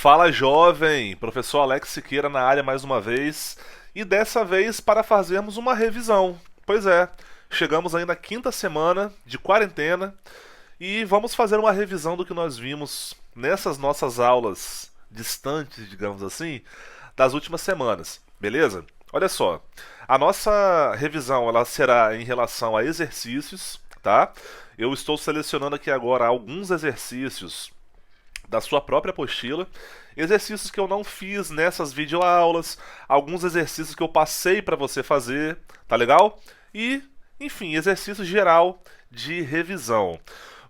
Fala jovem, professor Alex Siqueira na área mais uma vez e dessa vez para fazermos uma revisão. Pois é, chegamos aí na quinta semana de quarentena e vamos fazer uma revisão do que nós vimos nessas nossas aulas distantes, digamos assim, das últimas semanas, beleza? Olha só, a nossa revisão ela será em relação a exercícios, tá? Eu estou selecionando aqui agora alguns exercícios da sua própria apostila, exercícios que eu não fiz nessas videoaulas, alguns exercícios que eu passei para você fazer, tá legal? E, enfim, exercício geral de revisão.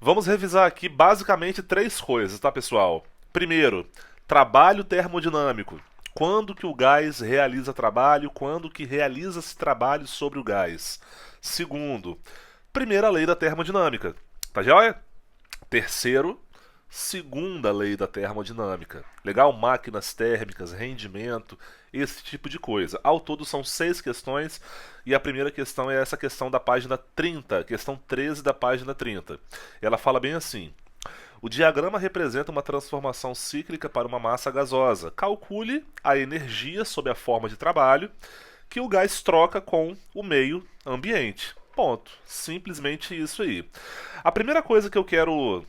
Vamos revisar aqui basicamente três coisas, tá, pessoal? Primeiro, trabalho termodinâmico. Quando que o gás realiza trabalho, quando que realiza-se trabalho sobre o gás. Segundo, primeira lei da termodinâmica, tá joia? Terceiro, segunda lei da termodinâmica. Legal? Máquinas térmicas, rendimento, esse tipo de coisa. Ao todo são 6 questões e a primeira questão é essa questão da página 30, questão 13 da página 30. Ela fala bem assim: o diagrama representa uma transformação cíclica para uma massa gasosa. Calcule a energia sob a forma de trabalho que o gás troca com o meio ambiente. Ponto. Simplesmente isso aí. A primeira coisa que eu quero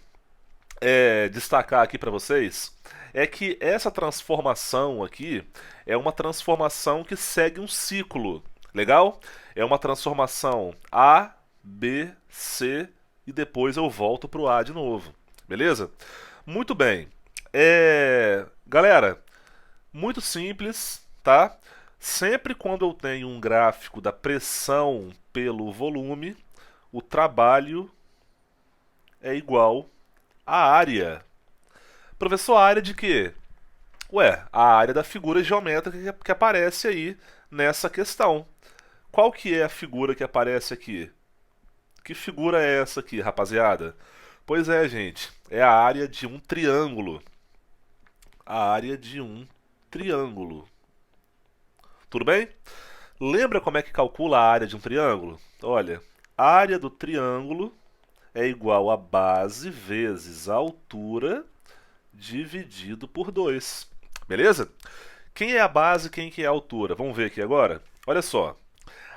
destacar aqui para vocês é que essa transformação aqui é uma transformação que segue um ciclo, legal? É uma transformação A, B, C e depois eu volto pro A de novo, beleza? Muito bem. Galera, muito simples, tá? Sempre quando eu tenho um gráfico da pressão pelo volume, o trabalho é igual à área. Professor, a área de quê? Ué, a área da figura geométrica que aparece aí nessa questão. Qual que é a figura que aparece aqui? Que figura é essa aqui, rapaziada? Pois é, gente, é a área de um triângulo. A área de um triângulo. Tudo bem? Lembra como é que calcula a área de um triângulo? Olha, a área do triângulo é igual a base vezes a altura dividido por 2. Beleza? Quem é a base e quem que é a altura? Vamos ver aqui agora? Olha só.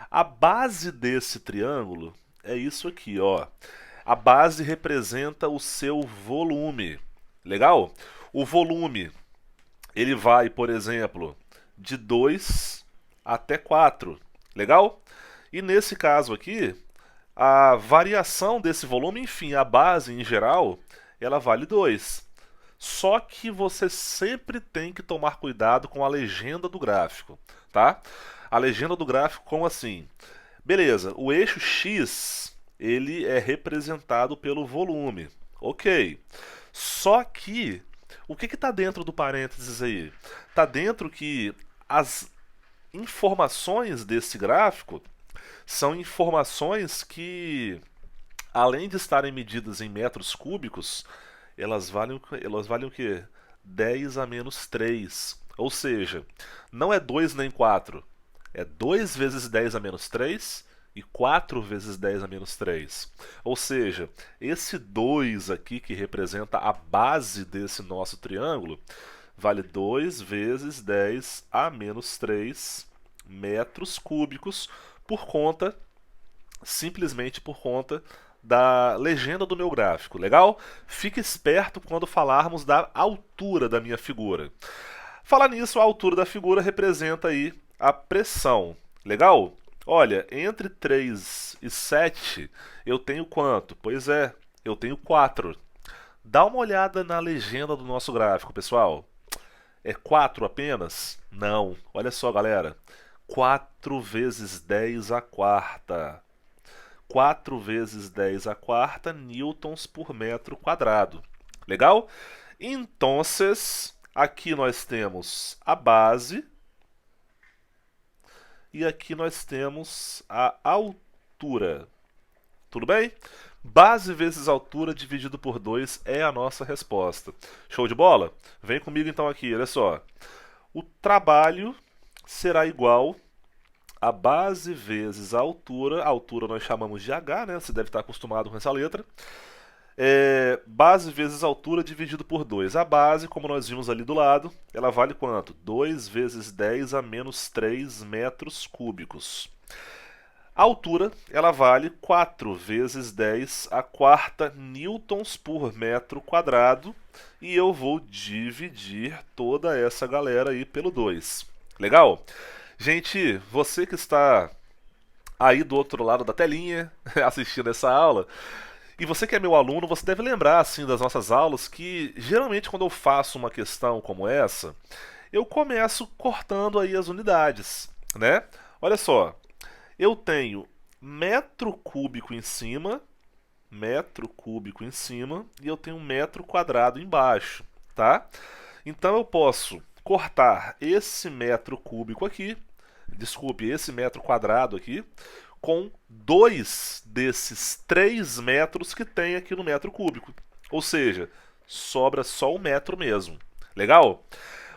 A base desse triângulo é isso aqui, ó. A base representa o seu volume. Legal? O volume, ele vai, por exemplo, de 2 até 4. Legal? E nesse caso aqui, a variação desse volume, enfim, a base em geral, ela vale 2. Só que você sempre tem que tomar cuidado com a legenda do gráfico, tá? A legenda do gráfico como assim? Beleza, o eixo X, ele é representado pelo volume. Ok. Só que, o que está dentro do parênteses aí? Está dentro que as informações desse gráfico são informações que, além de estarem medidas em metros cúbicos, elas valem o quê? 10 a menos 3. Ou seja, não é 2 nem 4. É 2 vezes 10 a menos 3 e 4 vezes 10 a menos 3. Ou seja, esse 2 aqui, que representa a base desse nosso triângulo, vale 2 vezes 10 a menos 3 metros cúbicos por conta, simplesmente por conta da legenda do meu gráfico, legal? Fique esperto quando falarmos da altura da minha figura. Falar nisso, a altura da figura representa aí a pressão, legal? Olha, entre 3 e 7 eu tenho quanto? Pois é, eu tenho 4. Dá uma olhada na legenda do nosso gráfico, pessoal. É 4 apenas? Não. Olha só, galera. 4 vezes 10 à quarta. 4 vezes 10 à quarta newtons por metro quadrado. Legal? Então, aqui nós temos a base e aqui nós temos a altura. Tudo bem? Base vezes altura dividido por 2 é a nossa resposta. Show de bola? Vem comigo então aqui, olha só. O trabalho será igual a base vezes a altura nós chamamos de H, né? Você deve estar acostumado com essa letra. base vezes altura dividido por 2. A base, como nós vimos ali do lado, ela vale quanto? 2 vezes 10 a menos 3 metros cúbicos. A altura, ela vale 4 vezes 10 a quarta newtons por metro quadrado. E eu vou dividir toda essa galera aí pelo 2. Legal? Gente, você que está aí do outro lado da telinha assistindo essa aula, e você que é meu aluno, você deve lembrar assim das nossas aulas que geralmente quando eu faço uma questão como essa, eu começo cortando aí as unidades, né? Olha só, eu tenho metro cúbico em cima e eu tenho metro quadrado embaixo, tá? Então eu posso cortar esse metro cúbico aqui, desculpe, esse metro quadrado aqui, com 2 desses 3 metros que tem aqui no metro cúbico. Ou seja, sobra só o metro mesmo. Legal?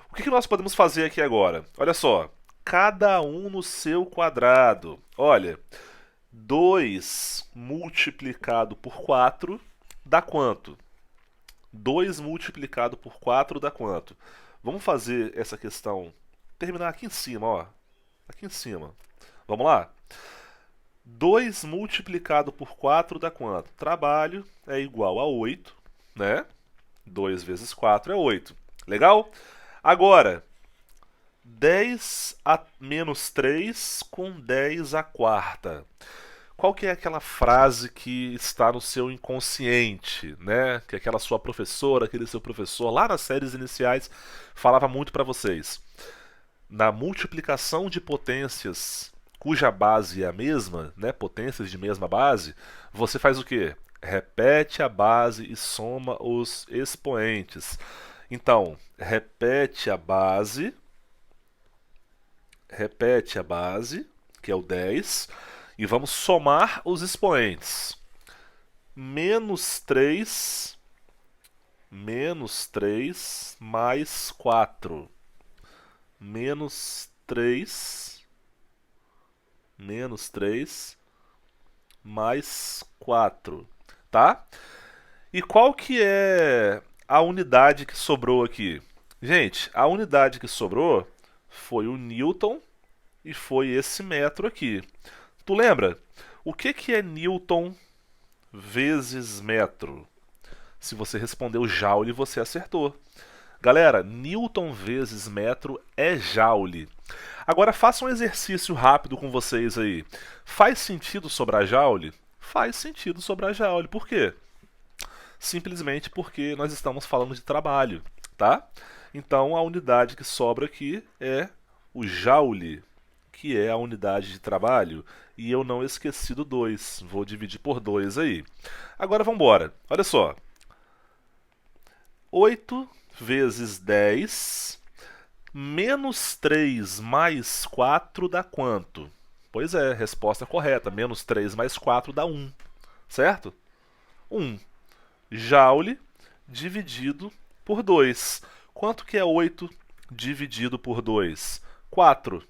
O que nós podemos fazer aqui agora? Olha só, cada um no seu quadrado. Olha, 2 multiplicado por 4 dá quanto? 2 multiplicado por 4 dá quanto? Vamos fazer essa questão terminar aqui em cima, ó. Aqui em cima. Vamos lá? 2 multiplicado por 4 dá quanto? Trabalho é igual a 8, né? 2 vezes 4 é 8. Legal? Agora, 10 a menos 3 com 10 a quarta. Qual que é aquela frase que está no seu inconsciente, né? Que aquela sua professora, aquele seu professor lá nas séries iniciais falava muito para vocês. Na multiplicação de potências cuja base é a mesma, né? Potências de mesma base, você faz o quê? Repete a base e soma os expoentes. Então, repete a base, que é o 10, e vamos somar os expoentes. Menos 3 mais 4. Menos 3 mais 4, tá? E qual que é a unidade que sobrou aqui? Gente, a unidade que sobrou foi o newton e foi esse metro aqui. Tu lembra? O que é newton vezes metro? Se você respondeu joule, você acertou. Galera, newton vezes metro é joule. Agora faça um exercício rápido com vocês aí. Faz sentido sobrar joule? Faz sentido sobrar joule. Por quê? Simplesmente porque nós estamos falando de trabalho, tá? Então a unidade que sobra aqui é o joule, que é a unidade de trabalho, e eu não esqueci do 2. Vou dividir por 2 aí. Agora vamos embora. Olha só. 8 vezes 10 menos 3 mais 4 dá quanto? Pois é, resposta correta. Menos 3 mais 4 dá 1. Certo? 1. Joule dividido por 2. Quanto que é 8 dividido por 2? 4.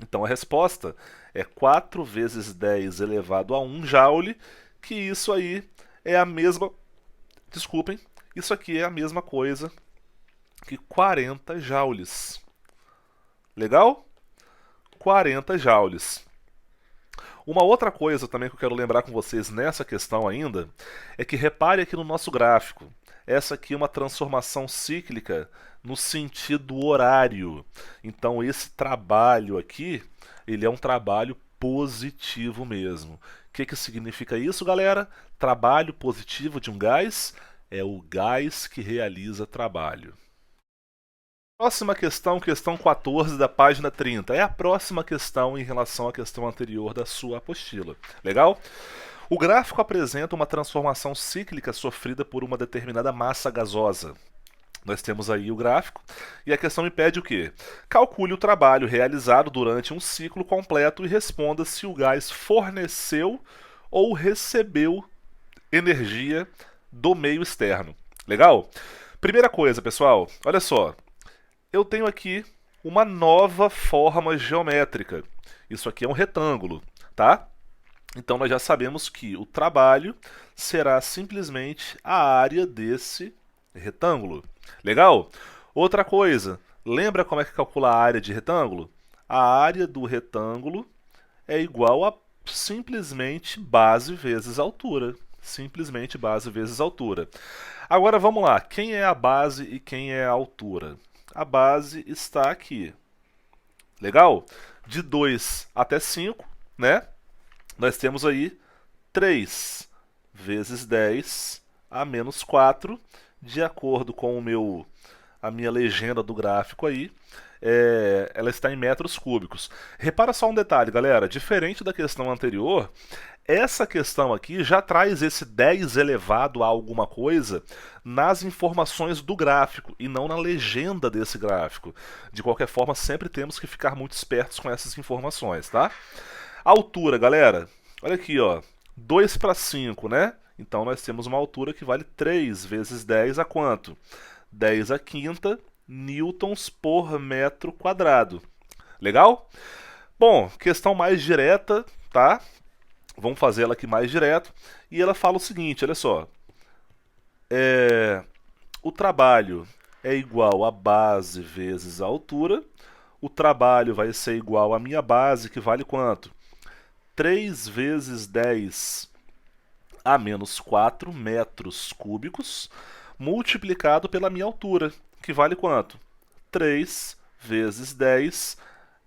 Então a resposta é 4 vezes 10 elevado a 1 joule, que isso aí é a mesma... Desculpem, isso aqui é a mesma coisa que 40 joules. Legal? 40 joules. Uma outra coisa também que eu quero lembrar com vocês nessa questão ainda é que repare aqui no nosso gráfico. Essa aqui é uma transformação cíclica no sentido horário. Então esse trabalho aqui, ele é um trabalho positivo mesmo. O que significa isso, galera? Trabalho positivo de um gás é o gás que realiza trabalho. Próxima questão, questão 14 da página 30. É a próxima questão em relação à questão anterior da sua apostila. Legal? O gráfico apresenta uma transformação cíclica sofrida por uma determinada massa gasosa. Nós temos aí o gráfico e a questão me pede o quê? Calcule o trabalho realizado durante um ciclo completo e responda se o gás forneceu ou recebeu energia do meio externo. Legal? Primeira coisa, pessoal, olha só. Eu tenho aqui uma nova forma geométrica. Isso aqui é um retângulo, tá? Então nós já sabemos que o trabalho será simplesmente a área desse retângulo. Legal? Outra coisa, lembra como é que calcula a área de retângulo? A área do retângulo é igual a simplesmente base vezes altura. Simplesmente base vezes altura. Agora vamos lá, quem é a base e quem é a altura? A base está aqui. Legal? De 2 até 5, né? Nós temos aí 3 vezes 10 a menos 4, de acordo com a minha legenda do gráfico aí, ela está em metros cúbicos. Repara só um detalhe, galera, diferente da questão anterior, essa questão aqui já traz esse 10 elevado a alguma coisa nas informações do gráfico e não na legenda desse gráfico. De qualquer forma, sempre temos que ficar muito espertos com essas informações, tá? Altura, galera, olha aqui, ó, 2 para 5, né? Então nós temos uma altura que vale 3 vezes 10 a quanto? 10 a quinta newtons por metro quadrado. Legal? Bom, questão mais direta, tá? Vamos fazer ela aqui mais direto. E ela fala o seguinte, olha só. O trabalho é igual a base vezes a altura. O trabalho vai ser igual a minha base, que vale quanto? 3 vezes 10 a menos 4 metros cúbicos, multiplicado pela minha altura, que vale quanto? 3 vezes 10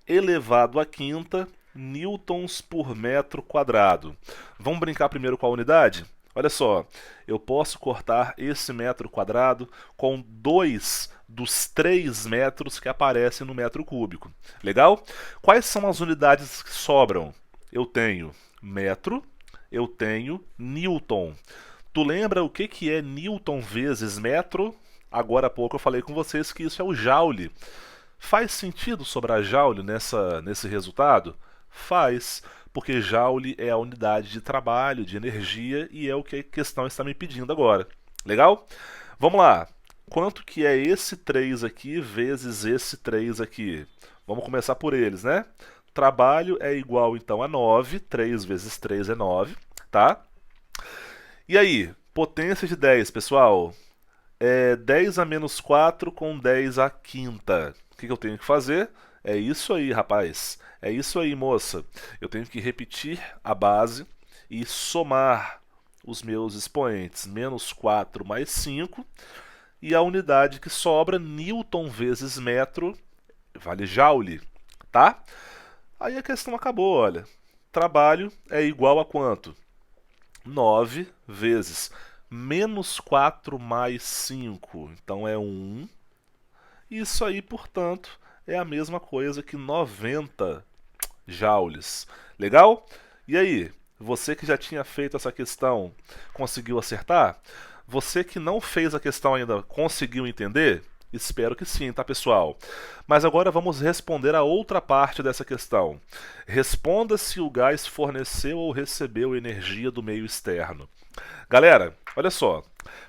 elevado à quinta newtons por metro quadrado. Vamos brincar primeiro com a unidade? Olha só, eu posso cortar esse metro quadrado com 2 dos 3 metros que aparecem no metro cúbico. Legal? Quais são as unidades que sobram? Eu tenho metro, eu tenho newton. Tu lembra o que é newton vezes metro? Agora há pouco eu falei com vocês que isso é o joule. Faz sentido sobrar joule nesse resultado? Faz, porque joule é a unidade de trabalho, de energia, e é o que a questão está me pedindo agora. Legal? Vamos lá. Quanto que é esse 3 aqui vezes esse 3 aqui? Vamos começar por eles, né? Trabalho é igual, então, a 9. 3 vezes 3 é 9, tá? E aí, potência de 10, pessoal? É 10 a menos 4 com 10 a quinta. O que eu tenho que fazer? É isso aí, rapaz. É isso aí, moça. Eu tenho que repetir a base e somar os meus expoentes. Menos 4 mais 5. E a unidade que sobra, newton vezes metro, vale joule, tá? Aí a questão acabou, olha. Trabalho é igual a quanto? 9 vezes menos 4 mais 5. Então é 1. Isso aí, portanto, é a mesma coisa que 90 joules. Legal? E aí, você que já tinha feito essa questão, conseguiu acertar? Você que não fez a questão ainda, conseguiu entender? Espero que sim, tá, pessoal? Mas agora vamos responder a outra parte dessa questão. Responda se o gás forneceu ou recebeu energia do meio externo. Galera, olha só.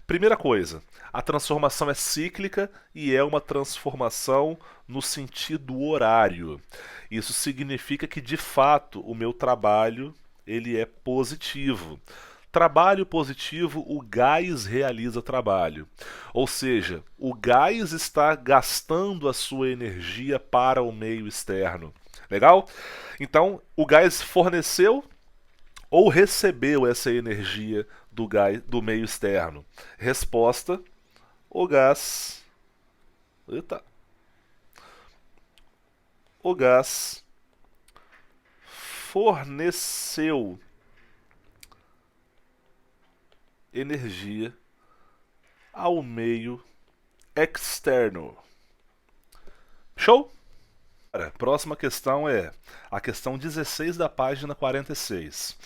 Primeira coisa, a transformação é cíclica e é uma transformação no sentido horário. Isso significa que, de fato, o meu trabalho ele é positivo. Trabalho positivo, o gás realiza trabalho. Ou seja, o gás está gastando a sua energia para o meio externo. Legal? Então, o gás forneceu ou recebeu essa energia do meio externo? Resposta: o gás. Eita. O gás forneceu energia ao meio externo. Show? Próxima questão é a questão 16 da página 46.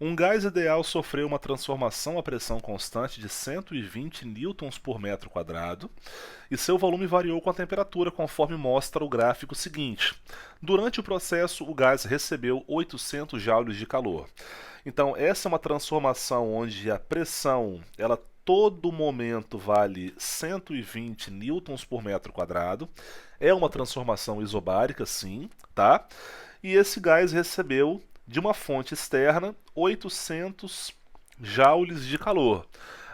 Um gás ideal sofreu uma transformação a pressão constante de 120 newtons por metro quadrado e seu volume variou com a temperatura, conforme mostra o gráfico seguinte. Durante o processo, o gás recebeu 800 joules de calor. Então, essa é uma transformação onde a pressão, ela todo momento vale 120 newtons por metro quadrado. É uma transformação isobárica, sim, tá? E esse gás recebeu de uma fonte externa 800 joules de calor.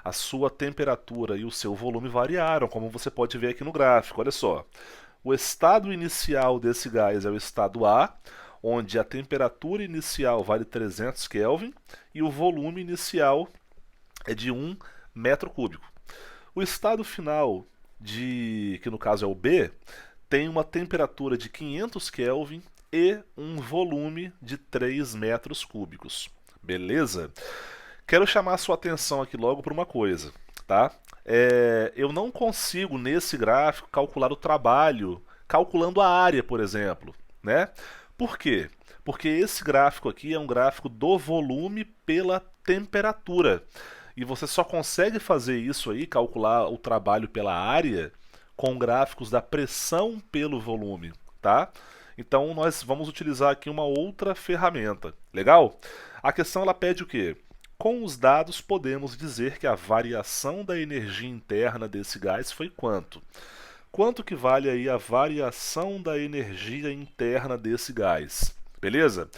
A sua temperatura e o seu volume variaram, como você pode ver aqui no gráfico. Olha só. O estado inicial desse gás é o estado A, onde a temperatura inicial vale 300 Kelvin e o volume inicial é de 1 metro cúbico. O estado final, que no caso é o B, tem uma temperatura de 500 Kelvin e um volume de 3 metros cúbicos. Beleza? Quero chamar a sua atenção aqui logo para uma coisa, tá? Eu não consigo nesse gráfico calcular o trabalho calculando a área, por exemplo, né? Por quê? Porque esse gráfico aqui é um gráfico do volume pela temperatura. E você só consegue fazer isso aí, calcular o trabalho pela área, com gráficos da pressão pelo volume, tá? Então nós vamos utilizar aqui uma outra ferramenta. Legal? A questão ela pede o quê? Com os dados podemos dizer que a variação da energia interna desse gás foi quanto? Quanto que vale aí a variação da energia interna desse gás? Beleza?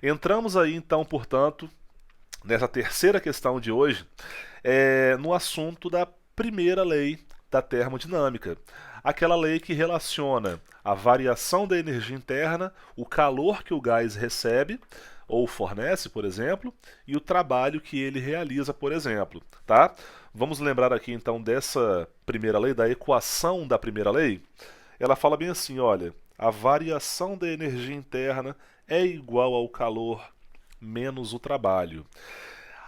Entramos aí então, portanto, nessa terceira questão de hoje, no assunto da primeira lei da termodinâmica. Aquela lei que relaciona a variação da energia interna, o calor que o gás recebe ou fornece, por exemplo, e o trabalho que ele realiza, por exemplo, tá? Vamos lembrar aqui então dessa primeira lei, da equação da primeira lei. Ela fala bem assim, olha, a variação da energia interna é igual ao calor menos o trabalho.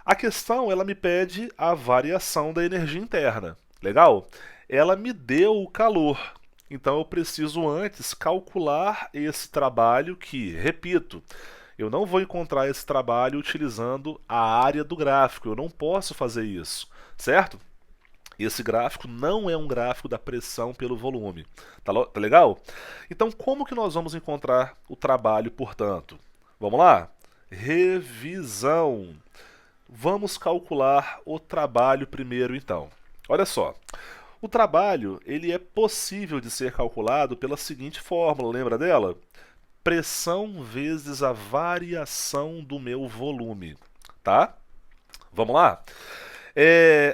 A questão, ela me pede a variação da energia interna. Legal? Ela me deu o calor. Então eu preciso antes calcular esse trabalho que, repito, eu não vou encontrar esse trabalho utilizando a área do gráfico. Eu não posso fazer isso, certo? Esse gráfico não é um gráfico da pressão pelo volume. Tá legal? Então como que nós vamos encontrar o trabalho, portanto? Vamos lá? Revisão. Vamos calcular o trabalho primeiro, então. Olha só. O trabalho ele é possível de ser calculado pela seguinte fórmula, lembra dela? Pressão vezes a variação do meu volume, tá? Vamos lá?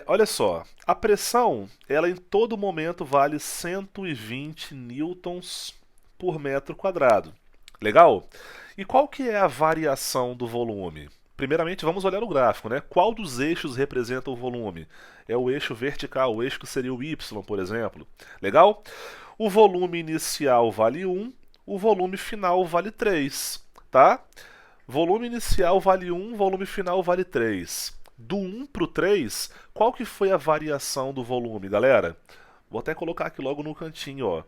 Olha só, a pressão, ela em todo momento vale 120 newtons por metro quadrado. Legal? E qual que é a variação do volume? Primeiramente, vamos olhar o gráfico, né? Qual dos eixos representa o volume? É o eixo vertical, o eixo que seria o Y, por exemplo. Legal? O volume inicial vale 1, o volume final vale 3, tá? Volume inicial vale 1, volume final vale 3. Do 1 para o 3, qual que foi a variação do volume, galera? Vou até colocar aqui logo no cantinho, ó.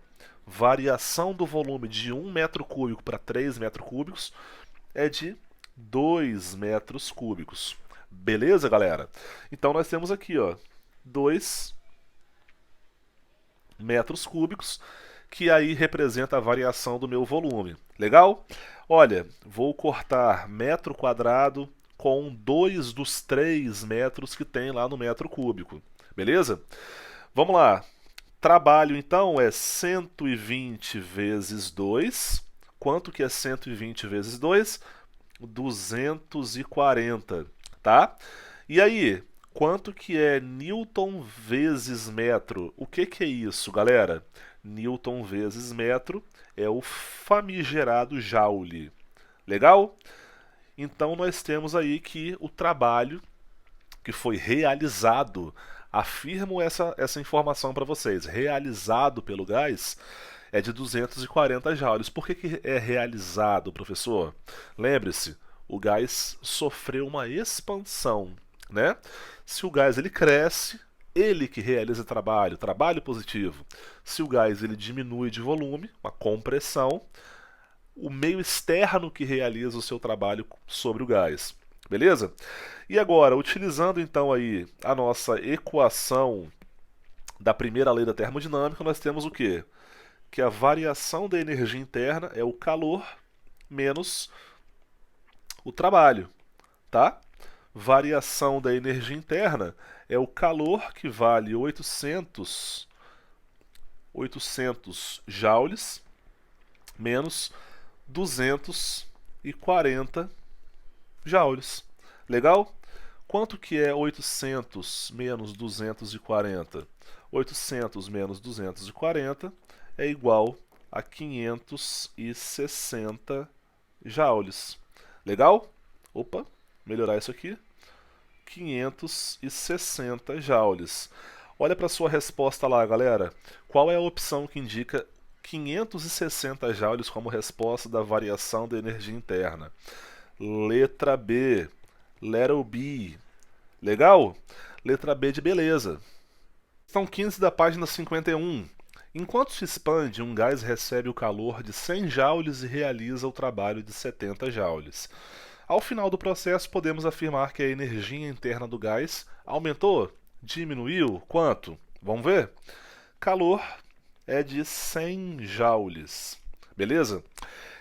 Variação do volume de 1 metro cúbico para 3 metros cúbicos é de 2 metros cúbicos. Beleza, galera? Então nós temos aqui, ó, 2 metros cúbicos, que aí representa a variação do meu volume. Legal? Olha, vou cortar metro quadrado com 2 dos 3 metros que tem lá no metro cúbico. Beleza? Vamos lá. Trabalho, então, é 120 vezes 2. Quanto que é 120 vezes 2? 240, tá? E aí, quanto que é Newton vezes metro? O que que é isso, galera? Newton vezes metro é o famigerado Joule. Legal? Então nós temos aí que o trabalho que foi realizado, afirmo essa informação para vocês, realizado pelo gás é de 240 joules. Por que é realizado, professor? Lembre-se, o gás sofreu uma expansão, né? Se o gás ele cresce, ele que realiza trabalho, trabalho positivo. Se o gás ele diminui de volume, uma compressão, o meio externo que realiza o seu trabalho sobre o gás. Beleza? E agora, utilizando então aí a nossa equação da primeira lei da termodinâmica, nós temos o quê? Que a variação da energia interna é o calor menos o trabalho, tá? Variação da energia interna é o calor, que vale 800 joules, menos 240 joules. Legal? Quanto que é 800 menos 240? 800 menos 240 é igual a 560 joules. Legal? Opa, melhorar isso aqui. 560 joules. Olha para sua resposta lá, galera. Qual é a opção que indica 560 joules como resposta da variação da energia interna? Letra B. Letter B. Legal? Letra B de beleza. Questão 15 da página 51. Enquanto se expande, um gás recebe o calor de 100 joules e realiza o trabalho de 70 joules. Ao final do processo, podemos afirmar que a energia interna do gás aumentou? Diminuiu? Quanto? Vamos ver? Calor é de 100 joules. Beleza?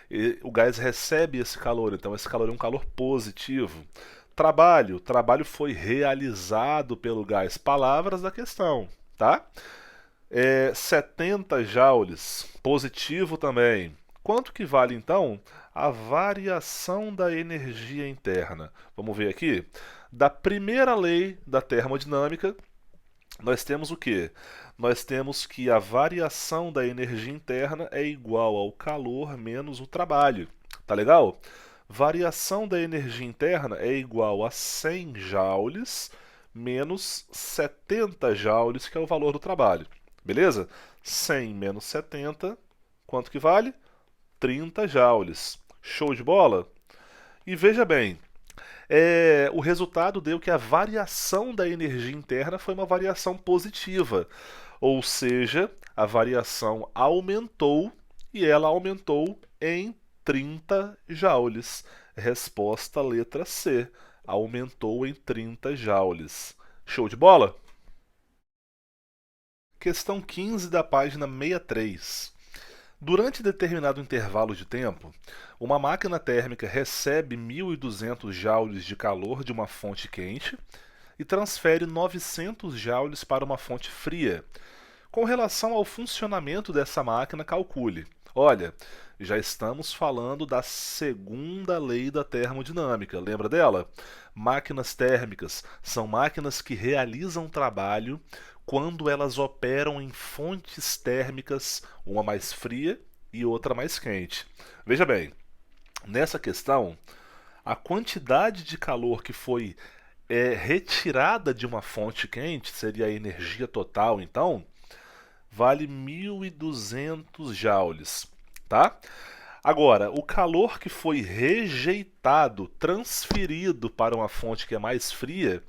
E o gás recebe esse calor, então esse calor é um calor positivo. Trabalho. Trabalho foi realizado pelo gás. Palavras da questão, tá? 70 joules, positivo também. Quanto que vale então a variação da energia interna? Vamos ver aqui. Da primeira lei da termodinâmica, nós temos o quê? Nós temos que a variação da energia interna é igual ao calor menos o trabalho. Tá legal? Variação da energia interna é igual a 100 joules menos 70 joules, que é o valor do trabalho. Beleza? 100 menos 70, quanto que vale? 30 joules. Show de bola? E veja bem, o resultado deu que a variação da energia interna foi uma variação positiva. Ou seja, a variação aumentou e ela aumentou em 30 joules. Resposta letra C. Aumentou em 30 joules. Show de bola? Questão 15 da página 63. Durante determinado intervalo de tempo, uma máquina térmica recebe 1.200 joules de calor de uma fonte quente e transfere 900 joules para uma fonte fria. Com relação ao funcionamento dessa máquina, calcule. Olha, já estamos falando da segunda lei da termodinâmica. Lembra dela? Máquinas térmicas são máquinas que realizam trabalho quando elas operam em fontes térmicas, uma mais fria e outra mais quente. Veja bem, nessa questão, a quantidade de calor que foi retirada de uma fonte quente, seria a energia total, então, vale 1.200 joules, tá? Agora, o calor que foi rejeitado, transferido para uma fonte que é mais fria,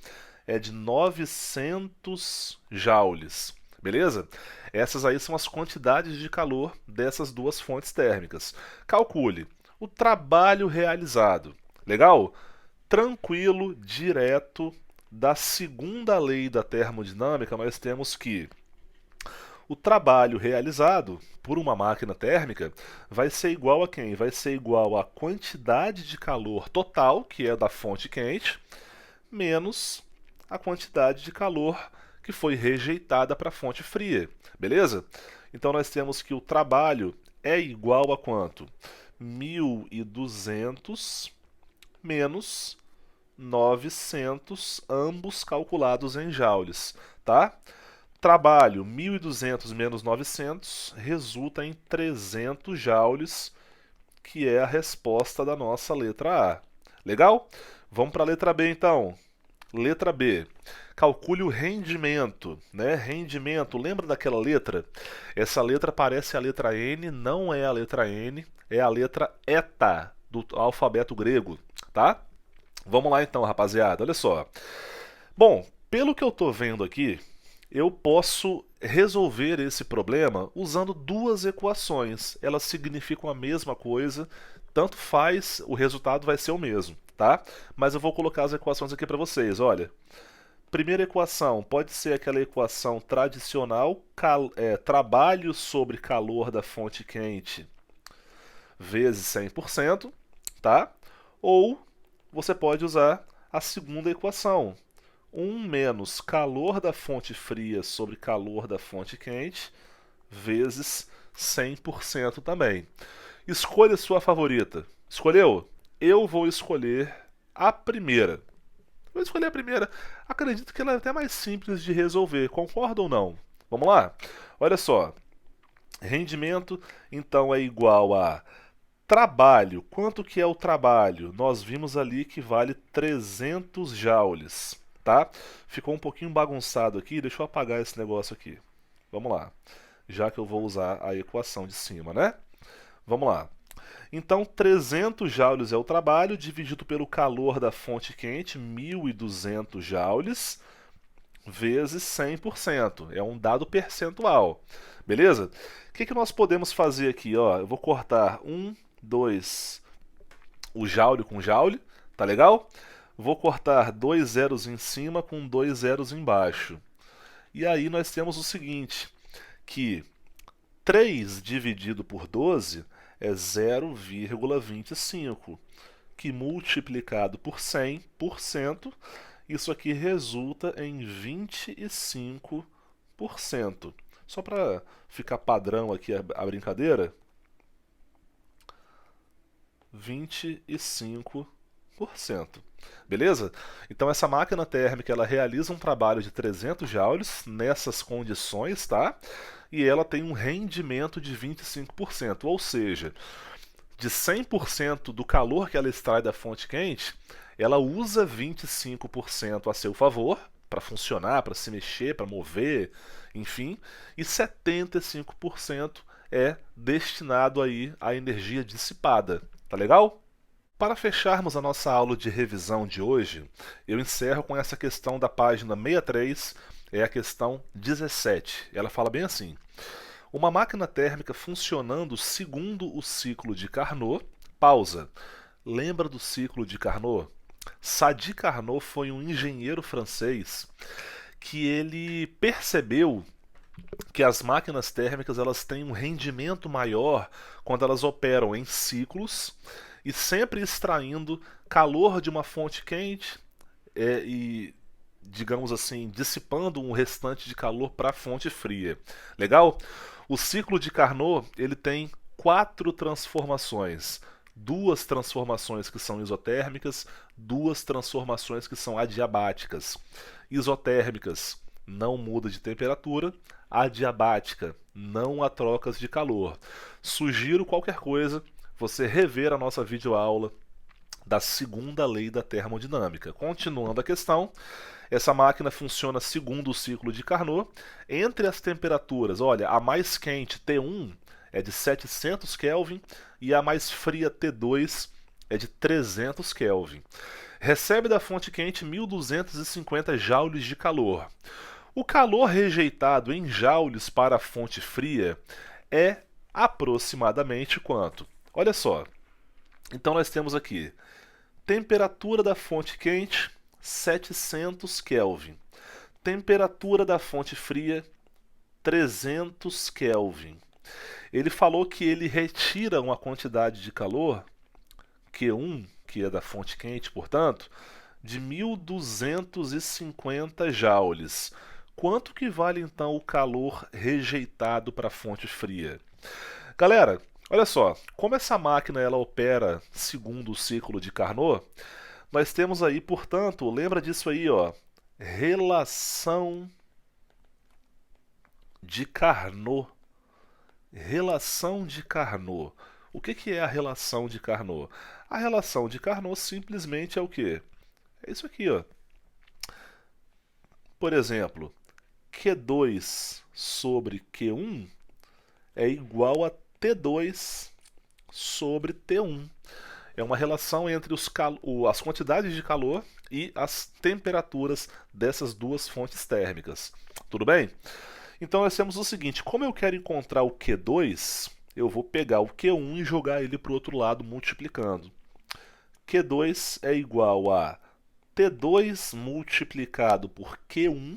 é de 900 joules, beleza? Essas aí são as quantidades de calor dessas duas fontes térmicas. Calcule o trabalho realizado. Legal? Tranquilo, direto da segunda lei da termodinâmica, nós temos que o trabalho realizado por uma máquina térmica vai ser igual a quem? Vai ser igual à quantidade de calor total, que é da fonte quente, menos a quantidade de calor que foi rejeitada para a fonte fria. Beleza? Então nós temos que o trabalho é igual a quanto? 1.200 menos 900, ambos calculados em joules, tá? Trabalho 1.200 menos 900 resulta em 300 joules, que é a resposta da nossa letra A. Legal? Vamos para a letra B então. Letra B. Calcule o rendimento, né? Rendimento, lembra daquela letra? Essa letra parece a letra N, não é a letra N, é a letra ETA do alfabeto grego, tá? Vamos lá então, rapaziada, olha só. Bom, pelo que eu estou vendo aqui, eu posso resolver esse problema usando duas equações. Elas significam a mesma coisa, tanto faz, o resultado vai ser o mesmo, tá? Mas eu vou colocar as equações aqui para vocês, olha. Primeira equação pode ser aquela equação tradicional, trabalho sobre calor da fonte quente vezes 100%, tá? Ou você pode usar a segunda equação, 1 menos calor da fonte fria sobre calor da fonte quente vezes 100% também. Escolha sua favorita. Escolheu? Eu vou escolher a primeira. Vou escolher a primeira. Acredito que ela é até mais simples de resolver. Concorda ou não? Vamos lá? Olha só. Rendimento, então, é igual a trabalho. Quanto que é o trabalho? Nós vimos ali que vale 300 joules, tá? Ficou um pouquinho bagunçado aqui, deixa eu apagar esse negócio aqui. Vamos lá. Já que eu vou usar a equação de cima, né? Vamos lá. Então, 300 joules é o trabalho, dividido pelo calor da fonte quente, 1.200 joules, vezes 100%. É um dado percentual. Beleza? O que nós podemos fazer aqui? Ó, eu vou cortar 1, 2, o joule com joule, tá legal? Vou cortar 2 zeros em cima com 2 zeros embaixo. E aí nós temos o seguinte, que 3 dividido por 12 é 0,25, que multiplicado por 100%, isso aqui resulta em 25%. Só para ficar padrão aqui a brincadeira, 25%. Beleza? Então essa máquina térmica ela realiza um trabalho de 300 joules nessas condições, tá? E ela tem um rendimento de 25%, ou seja, de 100% do calor que ela extrai da fonte quente, ela usa 25% a seu favor para funcionar, para se mexer, para mover, enfim, e 75% é destinado aí à energia dissipada. Tá legal? Para fecharmos a nossa aula de revisão de hoje, eu encerro com essa questão da página 63, é a questão 17. Ela fala bem assim: uma máquina térmica funcionando segundo o ciclo de Carnot. Pausa. Lembra do ciclo de Carnot? Sadi Carnot foi um engenheiro francês que ele percebeu que as máquinas térmicas elas têm um rendimento maior quando elas operam em ciclos e sempre extraindo calor de uma fonte quente e, digamos assim, dissipando um restante de calor para a fonte fria. Legal? O ciclo de Carnot ele tem 4 transformações. 2 transformações que são isotérmicas, 2 transformações que são adiabáticas. Isotérmicas, não muda de temperatura. Adiabática, não há trocas de calor. Sugiro qualquer coisa, você rever a nossa videoaula da segunda lei da termodinâmica. Continuando a questão, essa máquina funciona segundo o ciclo de Carnot. Entre as temperaturas, olha, a mais quente, T1, é de 700 Kelvin e a mais fria, T2, é de 300 Kelvin. Recebe da fonte quente 1.250 joules de calor. O calor rejeitado em joules para a fonte fria é aproximadamente quanto? Olha só. Então nós temos aqui temperatura da fonte quente, 700 Kelvin. Temperatura da fonte fria, 300 Kelvin. Ele falou que ele retira uma quantidade de calor, Q1, que é da fonte quente, portanto, de 1.250 joules. Quanto que vale então o calor rejeitado para a fonte fria? Galera, olha só, como essa máquina ela opera segundo o ciclo de Carnot, nós temos aí, portanto, lembra disso aí, ó, relação de Carnot. Relação de Carnot. O que é a relação de Carnot? A relação de Carnot simplesmente é o quê? É isso aqui, ó. Por exemplo, Q2 sobre Q1 é igual a T2 sobre T1. É uma relação entre as quantidades de calor e as temperaturas dessas duas fontes térmicas. Tudo bem? Então nós temos o seguinte, como eu quero encontrar o Q2, eu vou pegar o Q1 e jogar ele para o outro lado multiplicando. Q2 é igual a T2 multiplicado por Q1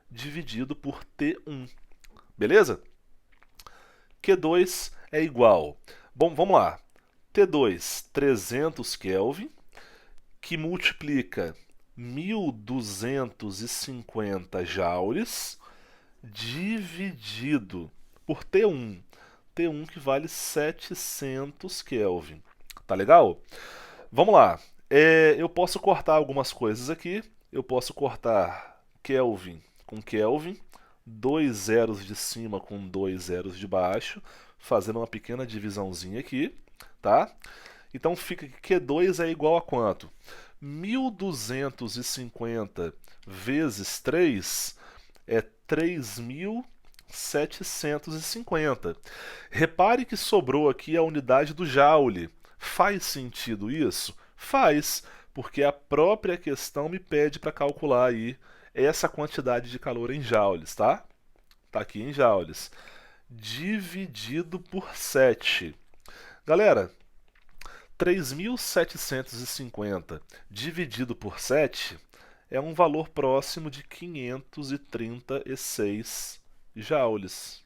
dividido por T1. Beleza? Q2 é igual... Bom, vamos lá. T2, 300 Kelvin, que multiplica 1.250 joules, dividido por T1. T1 que vale 700 Kelvin. Tá legal? Vamos lá. Eu posso cortar algumas coisas aqui. Eu posso cortar Kelvin com Kelvin, 2 zeros de cima com 2 zeros de baixo, fazendo uma pequena divisãozinha aqui, tá? Então fica que Q2 é igual a quanto? 1250 vezes 3 é 3750. Repare que sobrou aqui a unidade do joule. Faz sentido isso? Faz, porque a própria questão me pede para calcular aí essa quantidade de calor em joules, tá? Tá aqui em joules. Dividido por 7. Galera, 3.750 dividido por 7 é um valor próximo de 536 joules.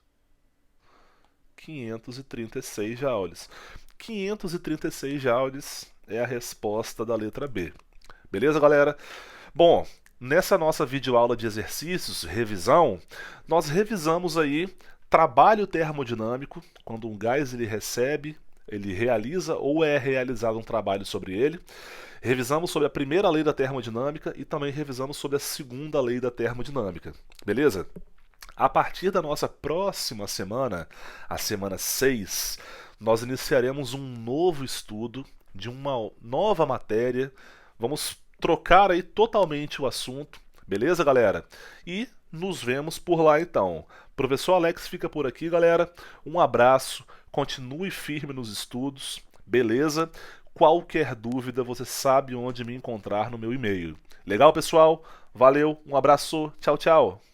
536 joules. 536 joules é a resposta da letra B. Beleza, galera? Bom, nessa nossa videoaula de exercícios, revisão, nós revisamos aí trabalho termodinâmico, quando um gás ele recebe, ele realiza ou é realizado um trabalho sobre ele. Revisamos sobre a primeira lei da termodinâmica e também revisamos sobre a segunda lei da termodinâmica. Beleza? A partir da nossa próxima semana, a semana 6, nós iniciaremos um novo estudo de uma nova matéria. Vamos trocar aí totalmente o assunto, beleza, galera? E nos vemos por lá então. Professor Alex fica por aqui, galera. Um abraço, continue firme nos estudos, beleza? Qualquer dúvida, você sabe onde me encontrar no meu e-mail. Legal, pessoal? Valeu, um abraço, tchau, tchau!